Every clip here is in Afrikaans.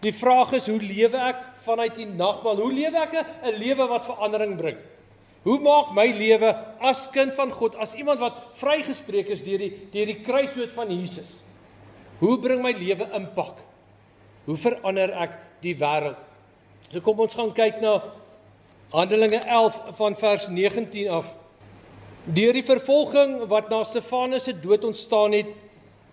Die vraag is, hoe lewe ek vanuit die nagmaal? Hoe lewe ek 'n lewe wat verandering bring? Hoe maak my lewe as kind van God, as iemand wat vrygespreek is deur die kruisdood van Jesus? Hoe bring my lewe impak? Hoe verander ek die wêreld? So kom ons gaan kyk na Handelinge 11 van vers 19 af. Deur die vervolging wat na Stefanus se dood ontstaan het,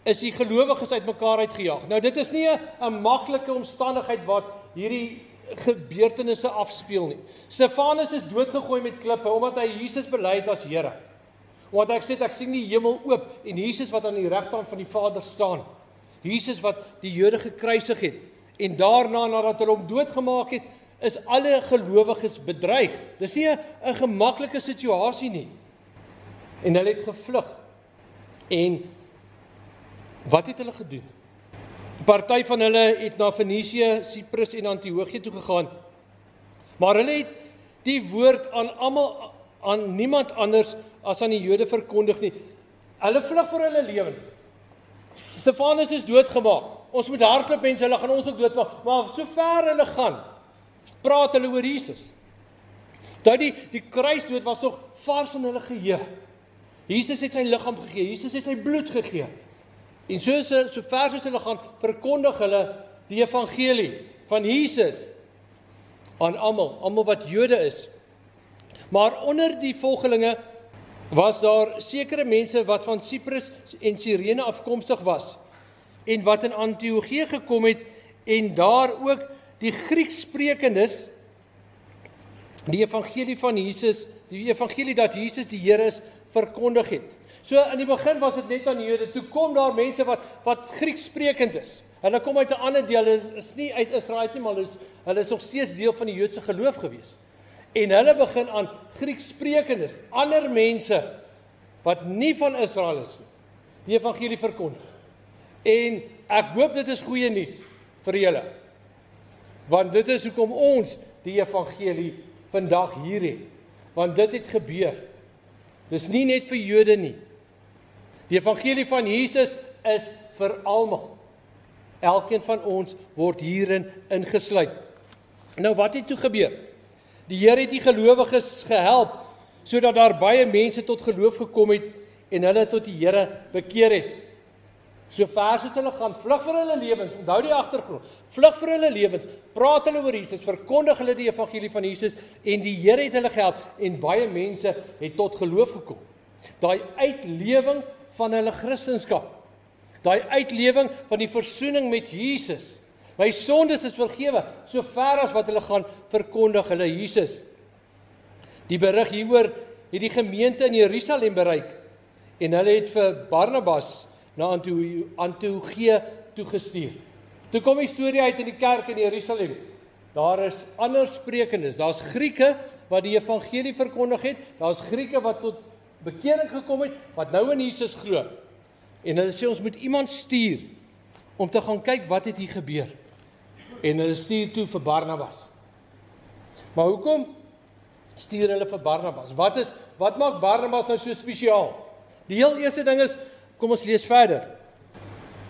is die gelowiges uitmekaar uitgejaag. Nou dit is nie 'n maklike omstandigheid wat hierdie gebeurtenisse afspeel nie. Stefanus is doodgegooi met klippe omdat hy Jesus bely het as Here. Omdat hy sê ek sien die hemel oop en Jesus wat aan die regterkant van die Vader staan. Jesus wat die Jode gekruisig het. En daarna, nadat hulle hom doodgemaak het, is alle gelowiges bedreig. Dis nie 'n gemaklike situasie nie. En hulle het gevlug. En wat het hulle gedoen? 'n Party van hulle het na Fenisië, Siprus en Antiochië toe gegaan. Maar hulle het die woord aan niemand anders as aan die Jode verkondig nie. Hulle vlug vir hulle lewens. Stefanus is doodgemaak. Ons moet hardloop mense, hulle gaan ons ook doodmaak. Maar so ver hulle gaan, praat hulle oor Jesus. Dat die kruisdood was nog vars in hulle geheue. Jesus het sy liggaam gegee, Jesus het sy bloed gegee. En so ver soos hulle gaan, verkondig hulle die evangelie van Jesus aan almal wat Jode is. Maar onder die volgelinge was daar sekere mense wat van Siprus en Sirene afkomstig was en wat in Antiochië gekom het en daar ook die Griekssprekendes die evangelie van Jesus, die evangelie dat Jesus die Here is, verkondig het. So in die begin was dit net aan die Jode, toe kom daar mense wat Grieksprekend is. Hulle kom uit 'n ander deel, hulle is nie uit Israel nie, maar hulle is nog steeds deel van die Joodse geloof gewees. En hulle begin aan Grieksprekendes, ander mense wat nie van Israel is nie, die evangelie verkondig. En ek hoop dit is goeie nuus vir julle. Want dit is hoekom ons die evangelie vandag hier het. Want dit het gebeur. Dis nie net vir Jode nie. Die evangelie van Jesus is vir almal. Elkeen van ons word hierin ingesluit. Nou wat het toe gebeur? Die Here het die gelowiges gehelp sodat daar baie mense tot geloof gekom het en hulle tot die Here bekeer het. So ver soos hulle gaan, vlug vir hulle lewens, onthou die agtergrond, vlug vir hulle lewens, praat hulle oor Jesus, verkondig hulle die evangelie van Jesus en die Here het hulle gehelp en baie mense het tot geloof gekom. Daai uitlewing van hulle Christendom, daai uitlewing van die versoening met Jesus. My sondes is vergewe, so ver as wat hulle gaan, verkondig hulle Jesus. Die berig hieroor het die gemeente in Jerusalem bereik en hulle het vir Barnabas na Antiochië toegestuur. Toe kom die storie uit in die kerk in Jerusalem. Daar is ander sprekendes, daar's Grieke wat die evangelie verkondig het, daar's Grieke wat tot bekering gekom het, wat nou in Jesus glo. En hulle sê ons moet iemand stuur om te gaan kyk wat het hier gebeur. En hulle stuur toe vir Barnabas. Maar hoekom stuur hulle vir Barnabas? Wat maak Barnabas nou so spesiaal? Die heel eerste ding is, kom ons lees verder.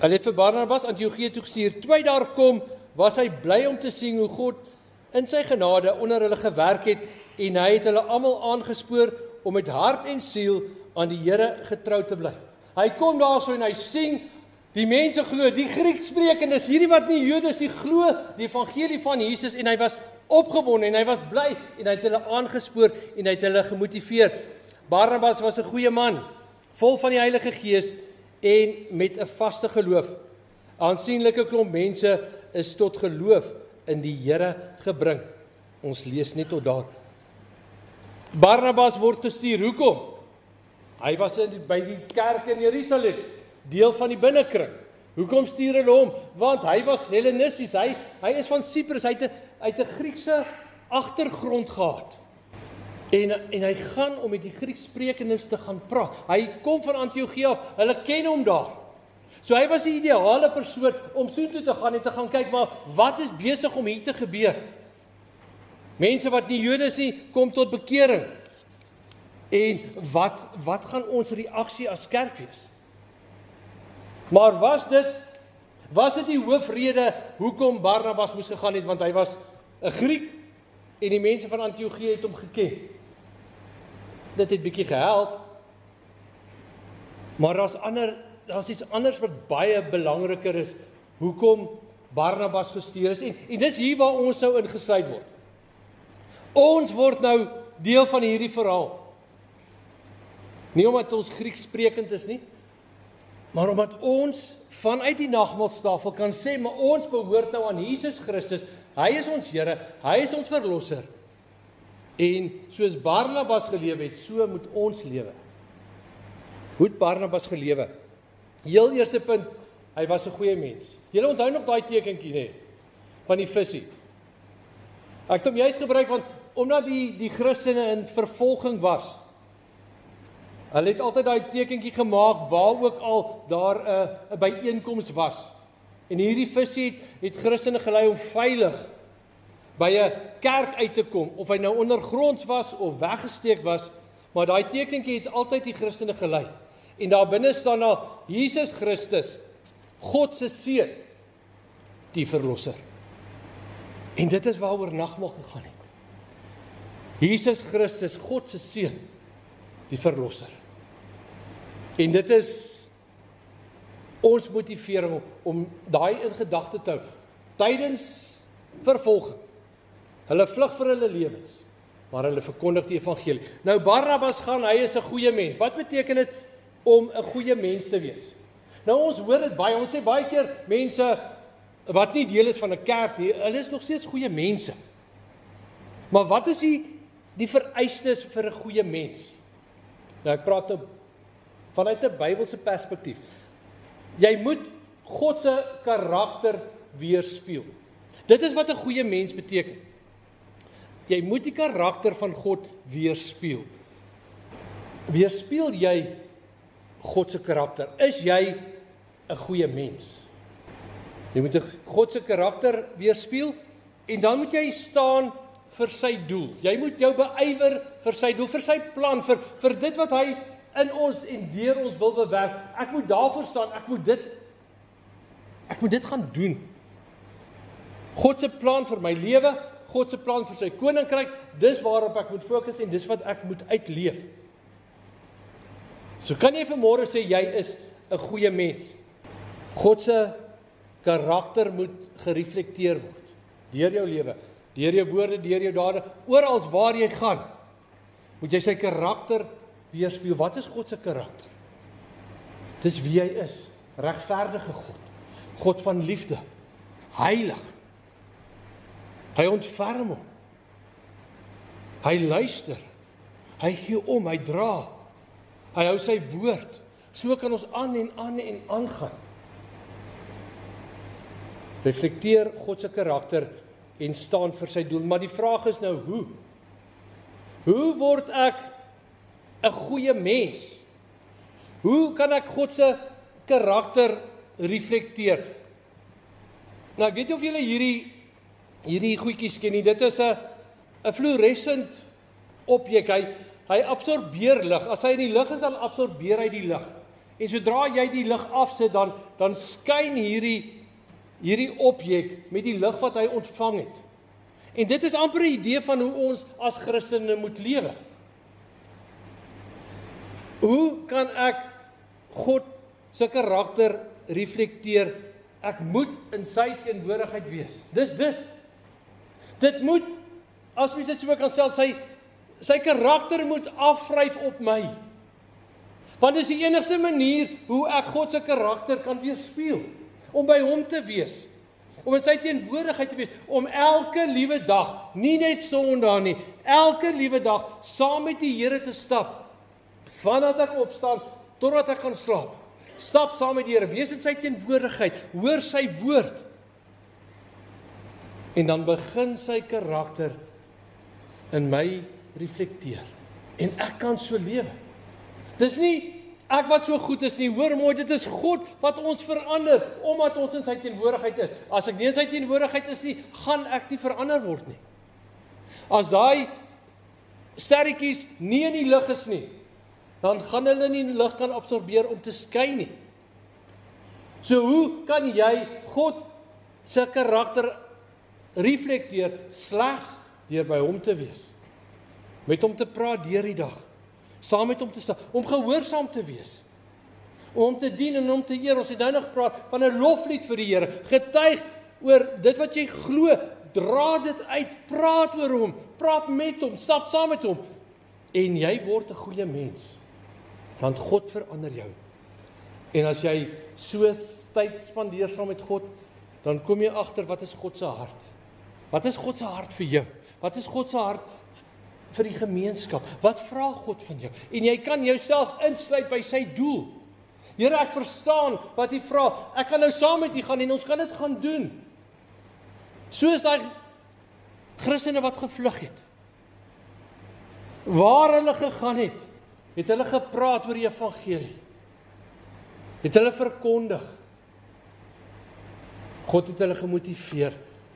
Hulle het vir Barnabas Antiochië toe gestuur. Toe hy daar kom, was hy bly om te sien hoe God in sy genade onder hulle gewerk het en hy het hulle almal aangespoor om met hart en siel aan die Here getrou te bly. Hy kom daarso en hy sien die mense glo, die Grieksprekendes, hierdie wat nie Jode is, die glo die evangelie van Jesus en hy was opgewonde en hy was bly en hy het hulle aangespoor en hy het hulle gemotiveer. Barnabas was 'n goeie man, vol van die Heilige Gees en met 'n vaste geloof. 'n Aansienlike klomp mense is tot geloof in die Here gebring. Ons lees net tot daar. Barnabas word gestuur. Hoekom? Hy was by die kerk in Jerusalem, deel van die binnekring. Hoekom stuur hulle hom? Want hy was Hellenisties. Hy is van Siprus. Hy het 'n Griekse agtergrond gehad. En hy gaan om met die Grieksprekendes te gaan praat. Hy kom van Antiochië af. Hulle ken hom daar. So hy was die ideale persoon om soontoe te gaan en te gaan kyk, maar wat is besig om hier te gebeur? Mense wat nie Jode is nie, kom tot bekering. En wat gaan ons reaksie as kerk wees? Maar Was dit die hoofrede hoekom Barnabas moes gegaan het, want hy was 'n Griek en die mense van Antiochië het hom geken. Dit het bietjie gehelp, maar daar's iets anders wat baie belangriker is, hoekom Barnabas gestuur is, en dis hier waar ons sou ingesluit word. Ons word nou deel van hierdie verhaal. Nie omdat ons Grieks sprekend is nie, maar omdat ons vanuit die nagmaalstafel kan sê, maar ons behoort nou aan Jesus Christus, hy is ons Here, hy is ons verlosser, en soos Barnabas gelewe het, so moet ons lewe. Hoe het Barnabas gelewe? Heel eerste punt, hy was 'n goeie mens. Julle onthou nog daai tekentjie, nê, van die visie. Ek het hom juist gebruik, want omdat die Christene in vervolging was, hulle het altyd daai tekentjie gemaak, waar ook al daar 'n byeenkoms was. En hierdie visie het Christene gelei om veilig by 'n kerk uit te kom, of hy nou ondergronds was, of weggesteek was, maar daai tekentjie het altyd die Christene gelei. En daar binne staan nou, Jesus Christus, God se seun, die verlosser. En dit is waaroor nagmaal gegaan het. Jesus Christus, God se seun, die verlosser. En dit is ons motivering om daai in gedagte te hou, tydens vervolging. Hulle vlug vir hulle lewens, maar hulle verkondig die evangelie. Nou Barnabas gaan, hy is 'n goeie mens. Wat beteken dit om 'n goeie mens te wees? Nou ons hoor dit baie, ons sê baie keer mense wat nie deel is van 'n kerk nie, hulle is nog steeds goeie mense. Maar wat is die vereistes vir 'n goeie mens? Nou ek praat nou vanuit 'n Bybelse perspektief. Jy moet God se karakter weerspieël. Dit is wat 'n goeie mens beteken. Jy moet die karakter van God weerspieël. Weerspieël jy God se karakter? Is jy 'n goeie mens? Jy moet God se karakter weerspieël, en dan moet jy staan vir sy doel. Jy moet jou beywer vir sy doel, vir sy plan, vir dit wat hy in ons en deur ons wil bewerk. Ek moet daarvoor staan, ek moet dit gaan doen. God se plan vir my lewe, God se plan vir sy koninkryk, dis waarop ek moet fokus en dis wat ek moet uitleef. So kan jy vanmôre sê jy is 'n goeie mens. God se karakter moet gereflekteer word deur jou lewe, deur jou woorde, deur jou dade, oral waar jy gaan, moet jy sy karakter weerspieël. Wat is God se karakter? Dis wie hy is, regverdige God, God van liefde, heilig. Hy ontferm hom. Hy luister. Hy gee om, hy dra. Hy hou sy woord. So kan ons aan en aangaan. Reflekteer God se karakter en staan vir sy doel. Maar die vraag is nou, hoe? Hoe word ek 'n goeie mens? Hoe kan ek God se karakter reflekteer? Nou, ek weet nie of julle hierdie goedjies ken nie. Dit is 'n fluoresent objek. Hy absorbeer lig. As hy in die lig is, dan absorbeer hy die lig. En sodra jy die lig afsit, dan skyn hierdie objek met die lig wat hy ontvang het. En dit is amper 'n idee van hoe ons as Christene moet lewe. Hoe kan ek God se karakter reflekteer? Ek moet in sy teenwoordigheid wees. Dis dit. Dit moet, as mens dit so kan stel, sy karakter moet afvryf op my. Want dis die enigste manier hoe ek God se karakter kan weerspieël. Om by hom te wees. Om in sy teenwoordigheid te wees. Om elke liewe dag, nie net Sondag nie, elke liewe dag saam met die Here te stap. Vandat ek opstaan totdat ek gaan slaap. Stap saam met die Here, wees in sy teenwoordigheid, hoor sy woord. En dan begin sy karakter in my reflekteer. En ek kan so lewe. Dis nie ek wat so goed is nie, hoor mooi, dit is God wat ons verander, omdat ons in sy teenwoordigheid is. As ek nie in sy teenwoordigheid is nie, gaan ek nie verander word nie. As daai sterretjies nie in die lig is nie, dan gaan hulle nie die lig kan absorbeer om te skyn nie. So hoe kan jy God se karakter reflekteer slegs deur by hom te wees? Met hom te praat deur die dag, saam met hom te staan, om gehoorsaam te wees, om hom te dien en hom te eer. Ons het nou nog gepraat van 'n loflied vir die Here, getuig oor dit wat jy glo, dra dit uit, praat oor hom, praat met hom, stap saam met hom, en jy word 'n goeie mens, want God verander jou. En as jy so tyd spandeer saam met God, dan kom jy agter wat is God se hart. Wat is God se hart vir jou? Wat is God se hart vir die gemeenskap? Wat vra God van jou? En jy kan jouself insluit by sy doel. Here, ek verstaan wat U vra. Ek kan nou saam met U gaan en ons kan dit gaan doen. Soos daai Christene wat gevlug het. Waar hulle gegaan het hulle gepraat oor die evangelie. Het hulle verkondig. God het hulle gemotiveer.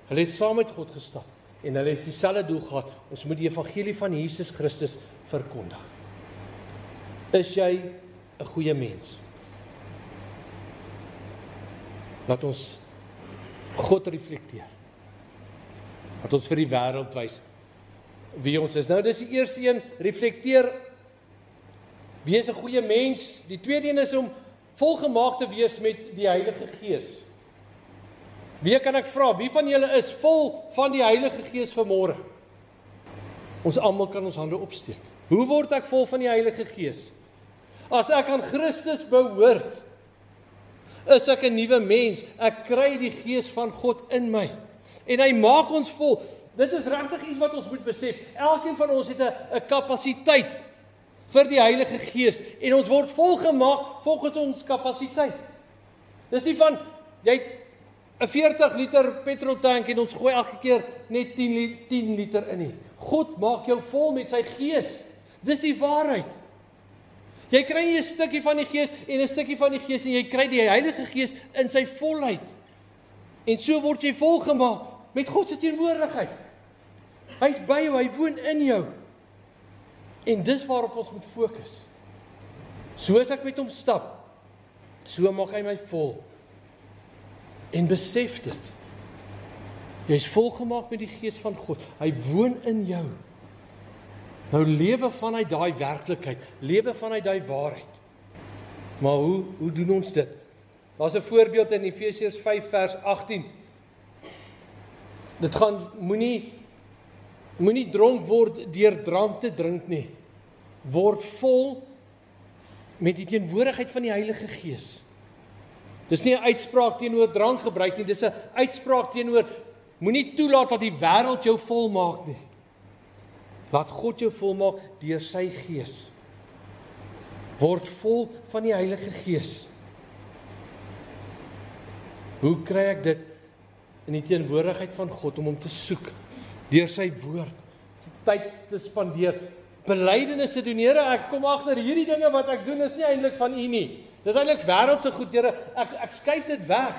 Hulle het saam met God gestap en hulle het dieselfde doel gehad. Ons moet die evangelie van Jesus Christus verkondig. Is jy 'n goeie mens? Laat ons God reflekteer. Laat ons vir die wêreld wys wie ons is. Nou dis die eerste een, reflekteer. Wees 'n goeie mens. Die tweede een is om volgemaak te wees met die Heilige Gees. Wie kan ek vra? Wie van julle is vol van die Heilige Gees vanmôre? Ons almal kan ons hande opsteek. Hoe word ek vol van die Heilige Gees? As ek aan Christus behoort, is ek 'n nuwe mens. Ek kry die Gees van God in my. En hy maak ons vol. Dit is regtig iets wat ons moet besef. Elkeen van ons het 'n kapasiteit vir die Heilige Gees. En ons word volgemaak volgens ons kapasiteit. Dis nie van, jy het 'n 40 liter petroltank en ons gooi elke keer net 10 liter in nie. God maak jou vol met sy Gees. Dis die waarheid. Jy kry nie 'n stukkie van die Gees en 'n stukkie van die Gees en jy kry die Heilige Gees in sy volheid. En so word jy volgemaak met God se teenwoordigheid. Hy's by jou, hy woon in jou. En dis waarop ons moet fokus. Soos ek met hom stap, so maak hy my vol. En besef dit. Jy's volgemaak met die Gees van God. Hy woon in jou. Nou lewe vanuit daai werklikheid, lewe vanuit daai waarheid. Maar hoe doen ons dit? Daar's 'n voorbeeld in Efesiërs 5 vers 18. Dit gaan moenie dronk word deur drank te drink nie. Word vol met die teenwoordigheid van die Heilige Gees. Dis nie 'n uitspraak teenoor drank gebruik nie, dis 'n uitspraak teenoor moenie toelaat dat die wêreld jou vol maak nie. Laat God jou volmaak deur sy Gees. Word vol van die Heilige Gees. Hoe kry ek dit? In die teenwoordigheid van God, om hom te soek, deur sy woord, tyd te spandeer, belydenisse doen. Here, ek kom agter hierdie dinge wat ek doen is nie eintlik van U nie. Dis eintlik wêreldse goed, Here. Ek skuif dit weg.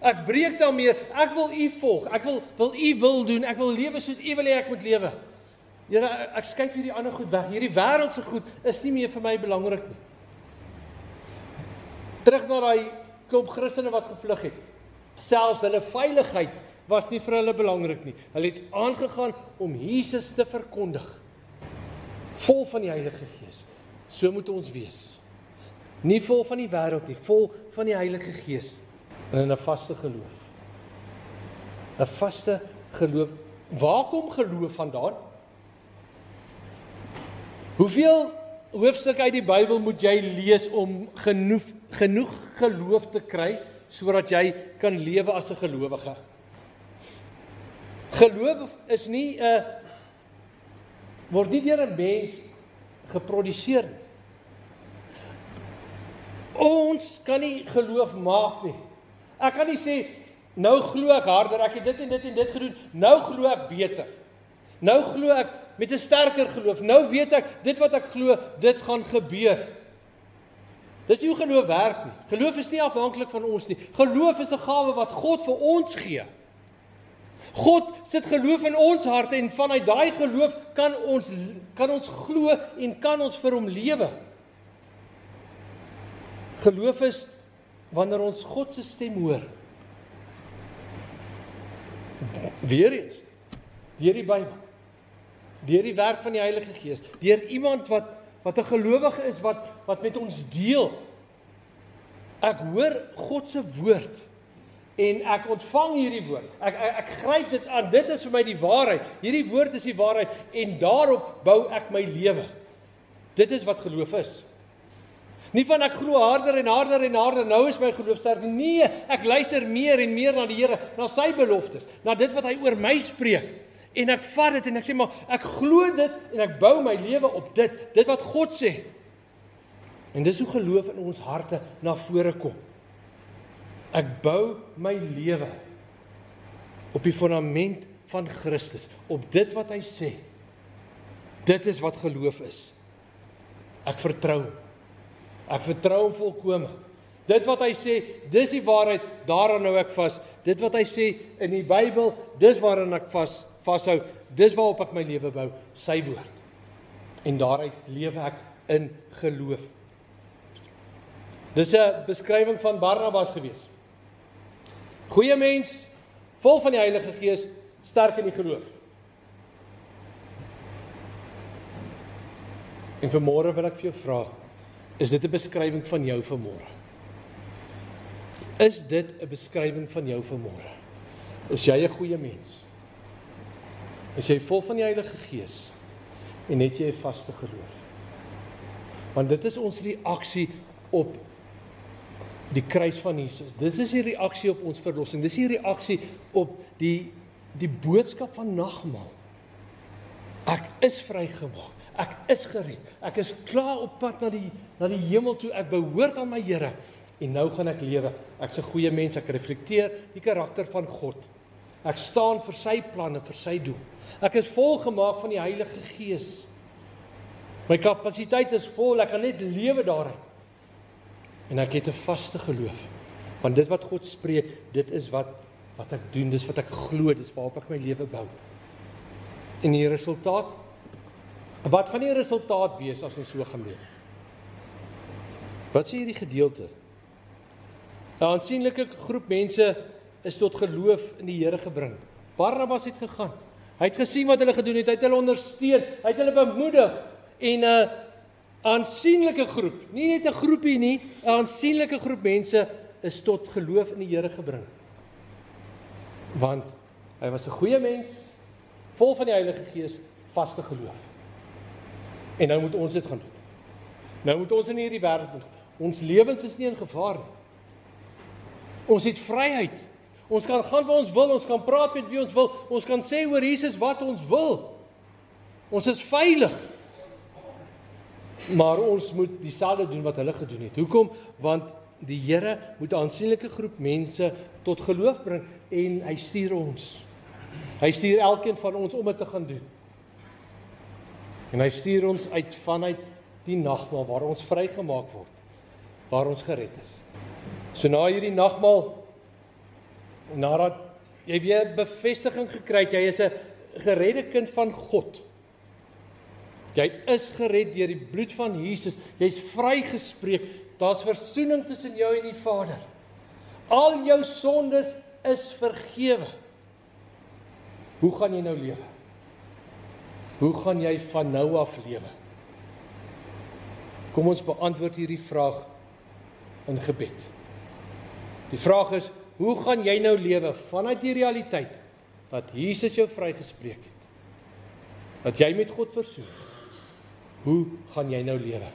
Ek breek daarmee. Ek wil U volg. Ek wil U wil doen. Ek wil lewe soos U wil hê ek moet lewe. Here, ek skuif hierdie ander goed weg. Hierdie wêreldse goed is nie meer vir my belangrik nie. Terug na daai klomp Christene wat gevlug het. Selfs hulle veiligheid was nie vir hulle belangrik nie. Hulle het aangegaan om Jesus te verkondig. Vol van die Heilige Gees. So moet ons wees. Nie vol van die wêreld nie, vol van die Heilige Gees. En in 'n vaste geloof. 'n Vaste geloof. Waar kom geloof vandaan? Hoeveel hoofstukke uit die Bybel moet jy lees om genoeg geloof te kry, sodat jy kan lewe as 'n gelowige? Geloof is nie word nie deur 'n mens geproduseer nie. Ons kan nie geloof maak nie. Ek kan nie sê, nou glo ek harder, ek het dit en dit en dit gedoen, nou glo ek beter. Nou glo ek met 'n sterker geloof, nou weet ek, dit wat ek glo, dit gaan gebeur. Dis nie hoe geloof werk nie. Geloof is nie afhanklik van ons nie. Geloof is 'n gawe wat God vir ons gee. God sit geloof in ons harte en vanuit daai geloof kan ons glo en kan ons vir hom lewe. Geloof is wanneer ons God se stem hoor, weer eens, deur die Bybel, deur die werk van die Heilige Gees, deur iemand wat 'n gelowige is, wat met ons deel. Ek hoor God se woord, en ek ontvang hierdie woord. Ek gryp dit aan, dit is vir my die waarheid. Hierdie woord is die waarheid, en daarop bou ek my lewe. Dit is wat geloof is. Nie van ek glo harder en harder en harder, nou is my geloof sterk. Nee, ek luister meer en meer na die Here, na sy beloftes, na dit wat hy oor my spreek. En ek vat dit en ek sê maar, ek glo dit en ek bou my lewe op dit wat God sê. En dis hoe geloof in ons harte na vore kom. Ek bou my lewe op die fundament van Christus, op dit wat hy sê. Dit is wat geloof is. Ek vertrou hom volkome. Dit wat hy sê, dis die waarheid, daaraan hou ek vas. Dit wat hy sê in die Bybel, dis waaraan ek vashou. Dis waarop ek my lewe bou, sy woord. En daaruit lewe ek in geloof. Dis 'n beskrywing van Barnabas gewees. Goeie mens, vol van die Heilige Gees, sterk in die geloof. En vanmôre wil ek vir jou vra, is dit 'n beskrywing van jou vanmôre? Is dit 'n beskrywing van jou vanmôre? Is jy 'n goeie mens? Is jy vol van die Heilige Gees? En het jy 'n vaste geloof? Want dit is ons reaksie op die kruis van Jesus. Dit is die reaksie op ons verlossing. Dis die reaksie op die boodskap van nagmaal. Ek is vrygemaak. Ek is gered. Ek is klaar op pad na die hemel toe. Ek behoort aan my Here. En nou gaan ek lewe. Ek's 'n goeie mens. Ek reflekteer die karakter van God. Ek staan vir sy planne, vir sy doel. Ek is volgemaak van die Heilige Gees. My kapasiteit is vol. Ek kan net lewe daarin. En ek het 'n vaste geloof. Want dit wat God spreek, dit is wat ek doen. Dis wat ek glo. Dis waarop ek my lewe bou. En die resultaat? Wat gaan die resultaat wees as ons so gaan leef? Wat sê hierdie gedeelte? 'n aansienlike groep mense is tot geloof in die Here gebring. Barnabas het gegaan. Hy het gesien wat hulle gedoen het. Hy het hulle ondersteun. Hy het hulle bemoedig. En 'n aansienlike groep, nie net 'n groepie nie, 'n aansienlike groep mense is tot geloof in die Here gebring. Want hy was 'n goeie mens, vol van die Heilige Gees, vaste geloof. En nou moet ons dit gaan doen. Nou moet ons in hierdie wêreld doen. Ons lewens is nie in gevaar nie. Ons het vryheid. Ons kan gaan waar ons wil, ons kan praat met wie ons wil, ons kan sê oor Jesus wat ons wil. Ons is veilig. Maar ons moet dieselfde doen wat hulle gedoen het. Hoekom? Want die Here moet 'n aansienlike groep mense tot geloof bring en hy stuur ons. Hy stuur elkeen van ons om dit te gaan doen. En hy stuur ons vanuit die nagmaal waar ons vrygemaak word, waar ons gered is. So na hierdie nagmaal, nadat jy weer bevestiging gekry het, jy is 'n geredde kind van God. Jy is gered deur die bloed van Jesus. Jy's vrygespreek. Daar's versoening tussen jou en die Vader. Al jou sondes is vergewe. Hoe gaan jy nou lewe? Hoe gaan jy van nou af lewe? Kom ons beantwoord hierdie vraag in gebed. Die vraag is, hoe gaan jy nou lewe vanuit die realiteit dat Jesus jou vrygespreek het? Dat jy met God versoen. Hoe gaan jy nou lewe?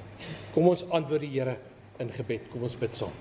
Kom ons antwoord die Here in gebed. Kom ons bid saam.